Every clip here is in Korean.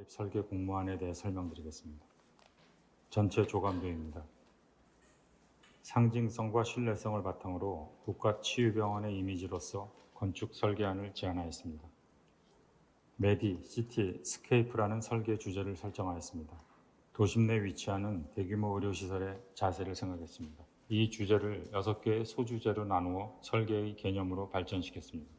도입 설계 공모안에 대해 설명드리겠습니다. 전체 조감도입니다. 상징성과 신뢰성을 바탕으로 국가치유병원의 이미지로서 건축 설계안을 제안하였습니다. 메디, 시티, 스케이프라는 설계 주제를 설정하였습니다. 도심 내 위치하는 대규모 의료시설의 자세를 생각했습니다. 이 주제를 6개의 소주제로 나누어 설계의 개념으로 발전시켰습니다.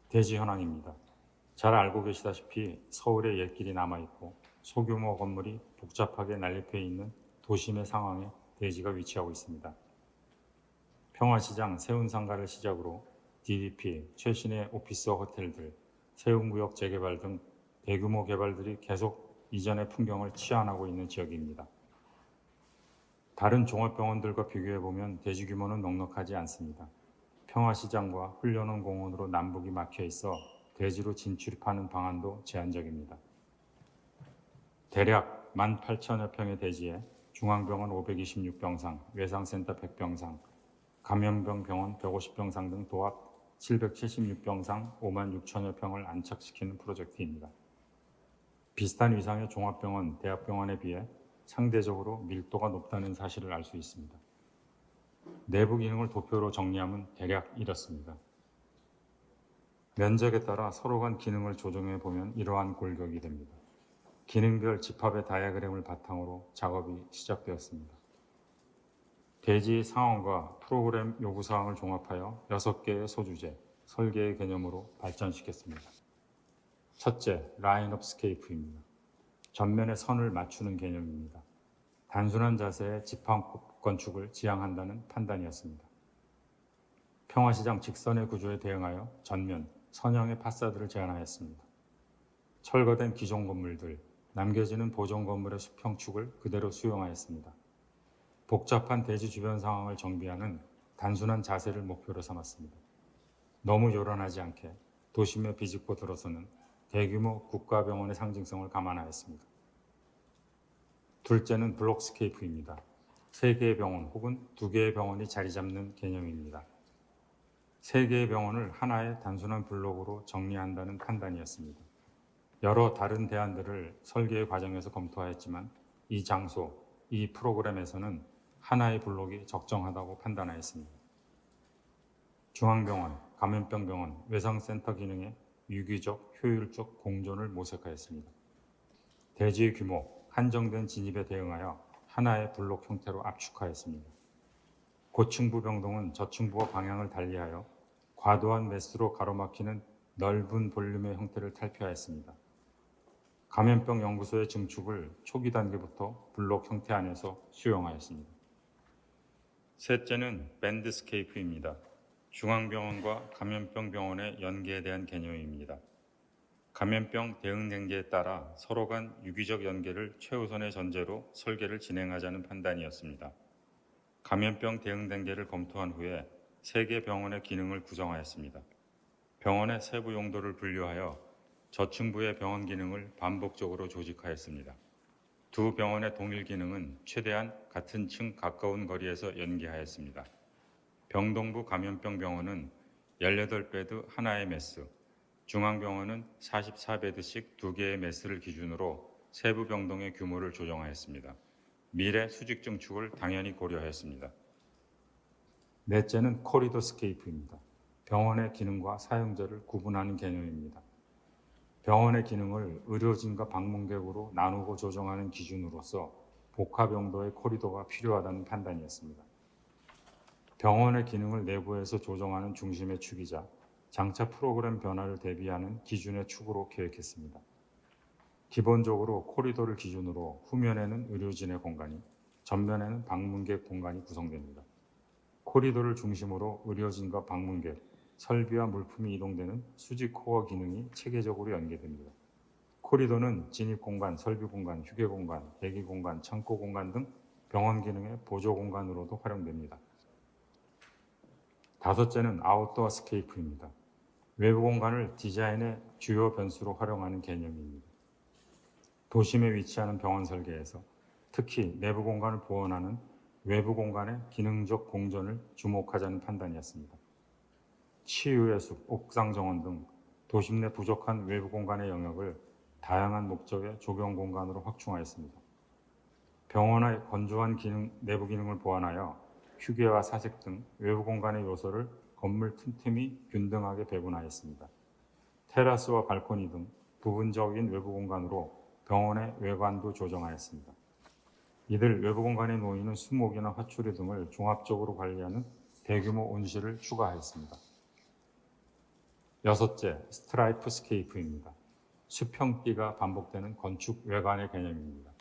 대지 현황입니다. 잘 알고 계시다시피 서울에 옛길이 남아있고 소규모 건물이 복잡하게 난립해 있는 도심의 상황에 대지가 위치하고 있습니다. 평화시장, 세운상가를 시작으로 DDP, 최신의 오피스 호텔들, 세운구역 재개발 등 대규모 개발들이 계속 이전의 풍경을 치환하고 있는 지역입니다. 다른 종합병원들과 비교해보면 대지 규모는 넉넉하지 않습니다. 평화시장과 훈련원 공원으로 남북이 막혀 있어 대지로 진출입하는 방안도 제한적입니다. 대략 18,000여 평의 대지에 중앙병원 526병상, 외상센터 100병상, 감염병 병원 150병상 등 도합 776병상 56,000여 평을 안착시키는 프로젝트입니다. 비슷한 위상의 종합병원, 대학병원에 비해 상대적으로 밀도가 높다는 사실을 알 수 있습니다. 내부 기능을 도표로 정리하면 대략 이렇습니다. 면적에 따라 서로 간 기능을 조정해 보면 이러한 골격이 됩니다. 기능별 집합의 다이어그램을 바탕으로 작업이 시작되었습니다. 대지 상황과 프로그램 요구사항을 종합하여 6개의 소주제, 설계의 개념으로 발전시켰습니다. 첫째, 라인업 스케이프입니다. 전면에 선을 맞추는 개념입니다. 단순한 자세의 집합 건축을 지향한다는 판단이었습니다. 평화시장 직선의 구조에 대응하여 전면, 선형의 파사드를 제안하였습니다. 철거된 기존 건물들, 남겨지는 보존 건물의 수평축을 그대로 수용하였습니다. 복잡한 대지 주변 상황을 정비하는 단순한 자세를 목표로 삼았습니다. 너무 요란하지 않게 도심에 비집고 들어서는 대규모 국가병원의 상징성을 감안하였습니다. 둘째는 블록스케이프입니다. 3개의 병원 혹은 2개의 병원이 자리 잡는 개념입니다. 3개의 병원을 하나의 단순한 블록으로 정리한다는 판단이었습니다. 여러 다른 대안들을 설계의 과정에서 검토하였지만 이 장소, 이 프로그램에서는 하나의 블록이 적정하다고 판단하였습니다. 중앙병원, 감염병병원, 외상센터 기능의 유기적, 효율적 공존을 모색하였습니다. 대지의 규모, 한정된 진입에 대응하여 하나의 블록 형태로 압축하였습니다. 고층부 병동은 저층부와 방향을 달리하여 과도한 매스로 가로막히는 넓은 볼륨의 형태를 탈피하였습니다. 감염병 연구소의 증축을 초기 단계부터 블록 형태 안에서 수용하였습니다. 셋째는 밴드스케이프입니다. 중앙병원과 감염병 병원의 연계에 대한 개념입니다. 감염병 대응 단계에 따라 서로 간 유기적 연계를 최우선의 전제로 설계를 진행하자는 판단이었습니다. 감염병 대응 단계를 검토한 후에 3개 병원의 기능을 구성하였습니다. 병원의 세부 용도를 분류하여 저층부의 병원 기능을 반복적으로 조직하였습니다. 두 병원의 동일 기능은 최대한 같은 층 가까운 거리에서 연계하였습니다. 병동부 감염병 병원은 18베드 하나의 메스, 중앙병원은 44베드씩 2개의 메스를 기준으로 세부 병동의 규모를 조정하였습니다. 미래 수직 증축을 당연히 고려하였습니다. 넷째는 코리도 스케이프입니다. 병원의 기능과 사용자를 구분하는 개념입니다. 병원의 기능을 의료진과 방문객으로 나누고 조정하는 기준으로서 복합 용도의 코리도가 필요하다는 판단이었습니다. 병원의 기능을 내부에서 조정하는 중심의 축이자 장차 프로그램 변화를 대비하는 기준의 축으로 계획했습니다. 기본적으로 코리도를 기준으로 후면에는 의료진의 공간이, 전면에는 방문객 공간이 구성됩니다. 코리도를 중심으로 의료진과 방문객, 설비와 물품이 이동되는 수직 코어 기능이 체계적으로 연계됩니다. 코리도는 진입 공간, 설비 공간, 휴게 공간, 대기 공간, 창고 공간 등 병원 기능의 보조 공간으로도 활용됩니다. 다섯째는 아웃도어 스케이프입니다. 외부 공간을 디자인의 주요 변수로 활용하는 개념입니다. 도심에 위치하는 병원 설계에서 특히 내부 공간을 보완하는 외부 공간의 기능적 공존을 주목하자는 판단이었습니다. 치유의 숲, 옥상 정원 등 도심 내 부족한 외부 공간의 영역을 다양한 목적의 조경 공간으로 확충하였습니다. 병원의 건조한 내부 기능을 보완하여 휴게와 사색 등 외부 공간의 요소를 건물 틈틈이 균등하게 배분하였습니다. 테라스와 발코니 등 부분적인 외부 공간으로 병원의 외관도 조정하였습니다. 이들 외부 공간에 놓이는 수목이나 화초리 등을 종합적으로 관리하는 대규모 온실을 추가하였습니다. 여섯째, 스트라이프 스케이프입니다. 수평띠가 반복되는 건축 외관의 개념입니다.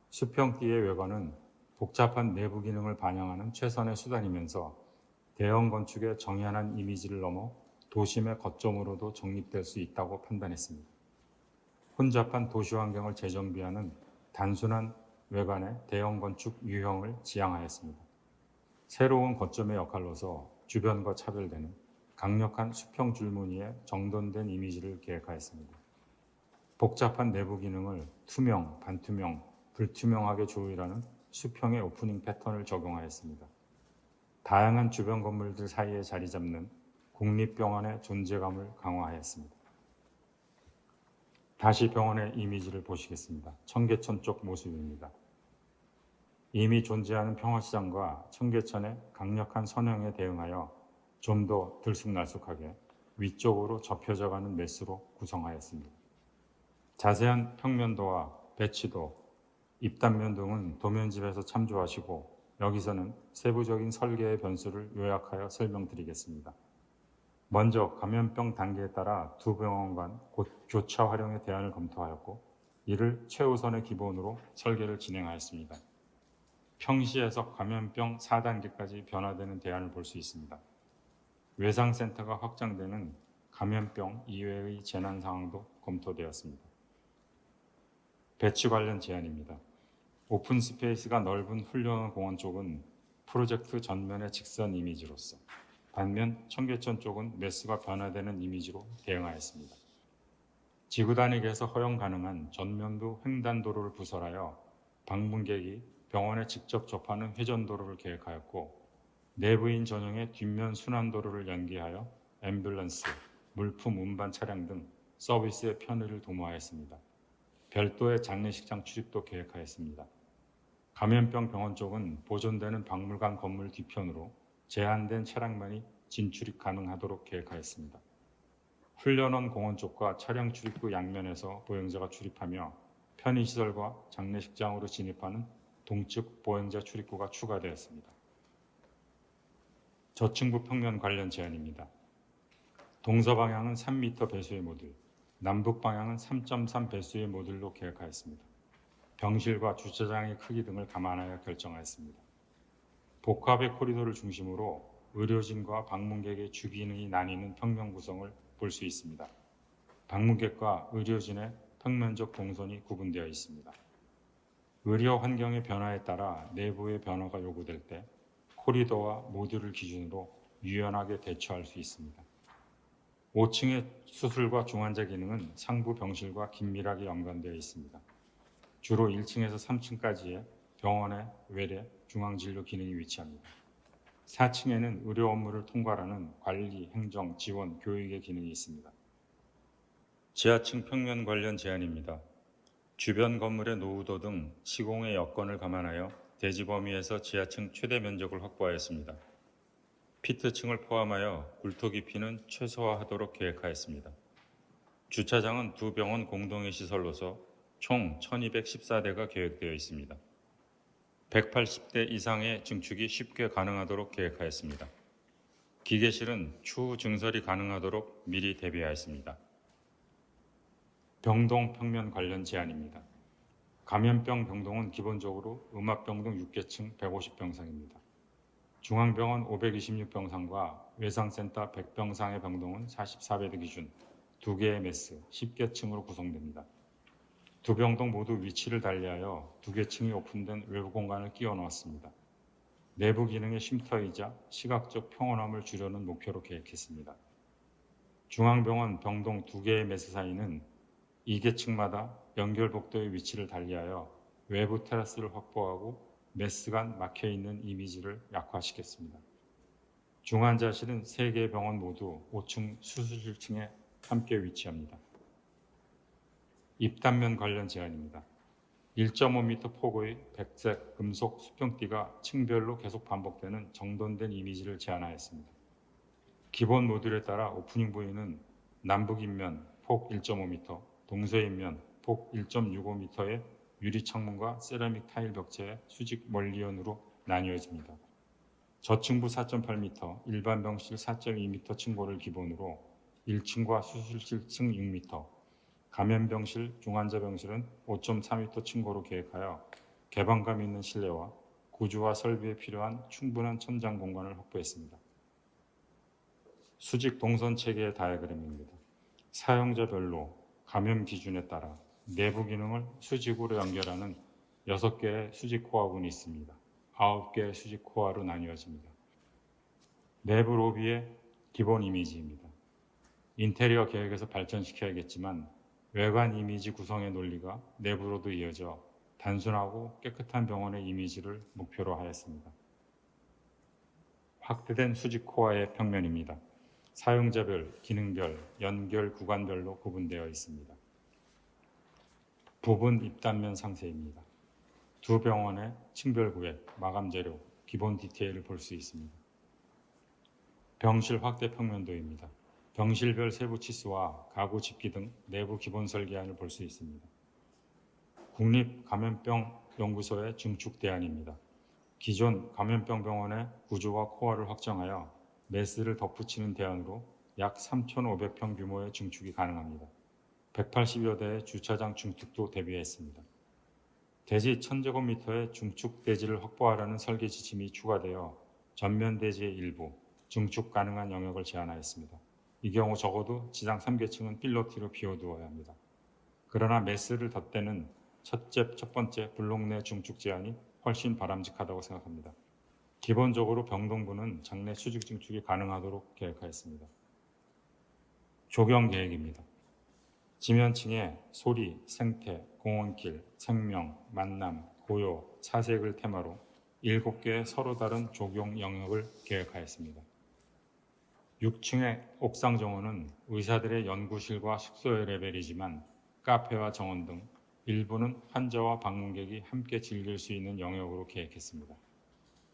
수평띠의 외관은 복잡한 내부 기능을 반영하는 최선의 수단이면서 대형 건축의 정연한 이미지를 넘어 도심의 거점으로도 정립될 수 있다고 판단했습니다. 혼잡한 도시 환경을 재정비하는 단순한 외관의 대형 건축 유형을 지향하였습니다. 새로운 거점의 역할로서 주변과 차별되는 강력한 수평 줄무늬의 정돈된 이미지를 계획하였습니다. 복잡한 내부 기능을 투명, 반투명, 불투명하게 조율하는 수평의 오프닝 패턴을 적용하였습니다. 다양한 주변 건물들 사이에 자리 잡는 국립병원의 존재감을 강화하였습니다. 다시 병원의 이미지를 보시겠습니다. 청계천 쪽 모습입니다. 이미 존재하는 평화시장과 청계천의 강력한 선형에 대응하여 좀 더 들쑥날쑥하게 위쪽으로 접혀져가는 메스로 구성하였습니다. 자세한 평면도와 배치도, 입단면 등은 도면집에서 참조하시고 여기서는 세부적인 설계의 변수를 요약하여 설명드리겠습니다. 먼저 감염병 단계에 따라 두 병원 간 교차 활용의 대안을 검토하였고 이를 최우선의 기본으로 설계를 진행하였습니다. 평시에서 감염병 4단계까지 변화되는 대안을 볼 수 있습니다. 외상센터가 확장되는 감염병 이외의 재난 상황도 검토되었습니다. 배치 관련 제안입니다. 오픈 스페이스가 넓은 훈련 공원 쪽은 프로젝트 전면의 직선 이미지로서, 반면 청계천 쪽은 메스가 변화되는 이미지로 대응하였습니다. 지구 단위계에서 허용 가능한 전면부 횡단도로를 부설하여 방문객이 병원에 직접 접하는 회전도로를 계획하였고, 내부인 전용의 뒷면 순환도로를 연계하여 앰뷸런스, 물품 운반 차량 등 서비스의 편의를 도모하였습니다. 별도의 장례식장 출입도 계획하였습니다. 감염병 병원 쪽은 보존되는 박물관 건물 뒤편으로 제한된 차량만이 진출입 가능하도록 계획하였습니다. 훈련원 공원 쪽과 차량 출입구 양면에서 보행자가 출입하며 편의시설과 장례식장으로 진입하는 동측 보행자 출입구가 추가되었습니다. 저층부 평면 관련 제안입니다. 동서방향은 3m 배수의 모듈, 남북방향은 3.3 배수의 모듈로 계획하였습니다. 병실과 주차장의 크기 등을 감안하여 결정하였습니다. 복합의 코리도를 중심으로 의료진과 방문객의 주기능이 나뉘는 평면 구성을 볼 수 있습니다. 방문객과 의료진의 평면적 동선이 구분되어 있습니다. 의료 환경의 변화에 따라 내부의 변화가 요구될 때 코리도와 모듈을 기준으로 유연하게 대처할 수 있습니다. 5층의 수술과 중환자 기능은 상부 병실과 긴밀하게 연관되어 있습니다. 주로 1층에서 3층까지의 병원의 외래 중앙진료 기능이 위치합니다. 4층에는 의료 업무를 통괄하는 관리, 행정, 지원, 교육의 기능이 있습니다. 지하층 평면 관련 제안입니다. 주변 건물의 노후도 등 시공의 여건을 감안하여 대지 범위에서 지하층 최대 면적을 확보하였습니다. 피트층을 포함하여 굴토 깊이는 최소화하도록 계획하였습니다. 주차장은 두 병원 공동의 시설로서 총 1214대가 계획되어 있습니다. 180대 이상의 증축이 쉽게 가능하도록 계획하였습니다. 기계실은 추후 증설이 가능하도록 미리 대비하였습니다. 병동 평면 관련 제안입니다. 감염병 병동은 기본적으로 음압병동 6개층 150병상입니다. 중앙병원 526병상과 외상센터 100병상의 병동은 44베드 기준 2개의 메스 10개층으로 구성됩니다. 두 병동 모두 위치를 달리하여 2개 층이 오픈된 외부 공간을 끼워 넣었습니다. 내부 기능의 쉼터이자 시각적 평온함을 주려는 목표로 계획했습니다. 중앙병원 병동 2개의 메스 사이는 2개 층마다 연결 복도의 위치를 달리하여 외부 테라스를 확보하고 메스 간 막혀있는 이미지를 약화시켰습니다. 중환자실은 3개의 병원 모두 5층 수술실층에 함께 위치합니다. 입단면 관련 제안입니다. 1.5m 폭의 백색 금속 수평띠가 층별로 계속 반복되는 정돈된 이미지를 제안하였습니다. 기본 모듈에 따라 오프닝 부위는 남북 입면 폭 1.5m, 동서입면 폭 1.65m의 유리 창문과 세라믹 타일 벽체의 수직 멀리연으로 나뉘어집니다. 저층부 4.8m, 일반 병실 4.2m 층고를 기본으로 1층과 수술실 층 6m, 감염병실, 중환자병실은 5.4m 층고로 계획하여 개방감 있는 실내와 구조와 설비에 필요한 충분한 천장 공간을 확보했습니다. 수직 동선 체계의 다이어그램입니다. 사용자별로 감염 기준에 따라 내부 기능을 수직으로 연결하는 6개의 수직 코어군이 있습니다. 9개의 수직 코어로 나뉘어집니다. 내부 로비의 기본 이미지입니다. 인테리어 계획에서 발전시켜야겠지만 외관 이미지 구성의 논리가 내부로도 이어져 단순하고 깨끗한 병원의 이미지를 목표로 하였습니다. 확대된 수직 코어의 평면입니다. 사용자별, 기능별, 연결 구간별로 구분되어 있습니다. 부분 입단면 상세입니다. 두 병원의 층별 구획, 마감 재료, 기본 디테일을 볼 수 있습니다. 병실 확대 평면도입니다. 병실별 세부 치수와 가구 집기 등 내부 기본 설계안을 볼 수 있습니다. 국립감염병연구소의 증축 대안입니다. 기존 감염병 병원의 구조와 코어를 확정하여 메스를 덧붙이는 대안으로 약 3,500평 규모의 증축이 가능합니다. 180여 대의 주차장 증축도 대비했습니다. 대지 1000제곱미터의 중축 대지를 확보하라는 설계 지침이 추가되어 전면 대지의 일부, 증축 가능한 영역을 제한하였습니다. 이 경우 적어도 지상 3계층은 필로티로 비워두어야 합니다. 그러나 메스를 덧대는 첫 번째 블록 내 중축 제한이 훨씬 바람직하다고 생각합니다. 기본적으로 병동부는 장내 수직 증축이 가능하도록 계획하였습니다. 조경 계획입니다. 지면층에 소리, 생태, 공원길, 생명, 만남, 고요, 사색을 테마로 7개의 서로 다른 조경 영역을 계획하였습니다. 6층의 옥상 정원은 의사들의 연구실과 숙소의 레벨이지만 카페와 정원 등 일부는 환자와 방문객이 함께 즐길 수 있는 영역으로 계획했습니다.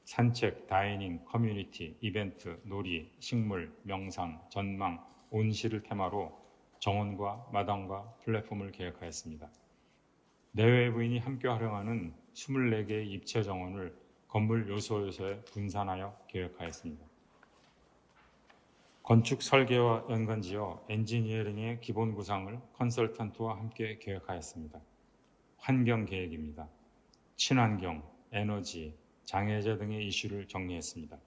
산책, 다이닝, 커뮤니티, 이벤트, 놀이, 식물, 명상, 전망, 온실을 테마로 정원과 마당과 플랫폼을 계획하였습니다. 내외부인이 함께 활용하는 24개의 입체 정원을 건물 요소에 분산하여 계획하였습니다. 건축 설계와 연관지어 엔지니어링의 기본 구상을 컨설턴트와 함께 계획하였습니다. 환경 계획입니다. 친환경, 에너지, 장애자 등의 이슈를 정리했습니다.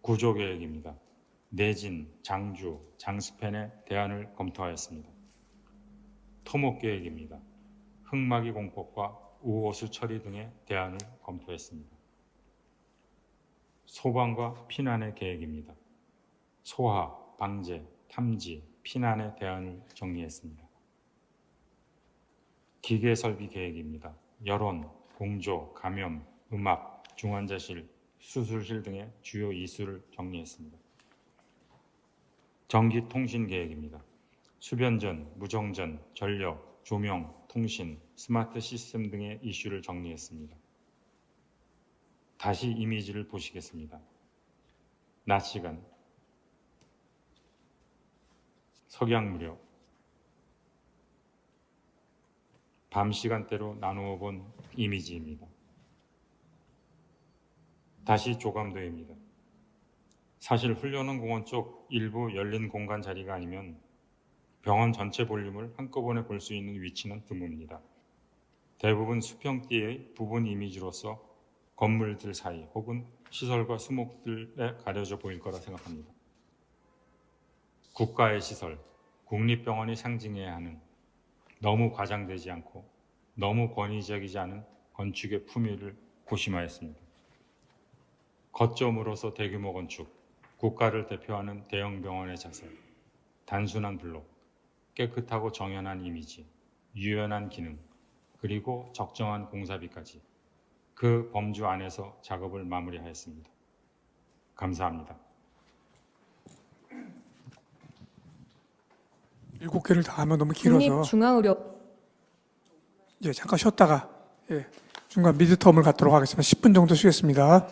구조 계획입니다. 내진, 장주, 장스팬의 대안을 검토하였습니다. 토목 계획입니다. 흙막이 공법과 우호수 처리 등의 대안을 검토했습니다. 소방과 피난의 계획입니다. 소화, 방제, 탐지, 피난의 대안을 정리했습니다. 기계 설비 계획입니다. 여론, 공조, 감염, 음압, 중환자실, 수술실 등의 주요 이수를 정리했습니다. 전기 통신 계획입니다. 수변전, 무정전, 전력, 조명, 통신, 스마트 시스템 등의 이슈를 정리했습니다. 다시 이미지를 보시겠습니다. 낮 시간, 석양 무렵, 밤 시간대로 나누어 본 이미지입니다. 다시 조감도입니다. 사실 훈련원 공원 쪽 일부 열린 공간 자리가 아니면 병원 전체 볼륨을 한꺼번에 볼 수 있는 위치는 드뭅니다. 대부분 수평띠의 부분 이미지로서 건물들 사이 혹은 시설과 수목들에 가려져 보일 거라 생각합니다. 국가의 시설, 국립병원이 상징해야 하는 너무 과장되지 않고 너무 권위적이지 않은 건축의 품위를 고심하였습니다. 거점으로서 대규모 건축, 국가를 대표하는 대형 병원의 자세, 단순한 블록, 깨끗하고 정연한 이미지, 유연한 기능, 그리고 적정한 공사비까지 그 범주 안에서 작업을 마무리하였습니다. 감사합니다. 7개를 다 하면 너무 길어서 국립중앙의료 잠깐 쉬었다가 중간 미드텀을 갖도록 하겠습니다. 10분 정도 쉬겠습니다.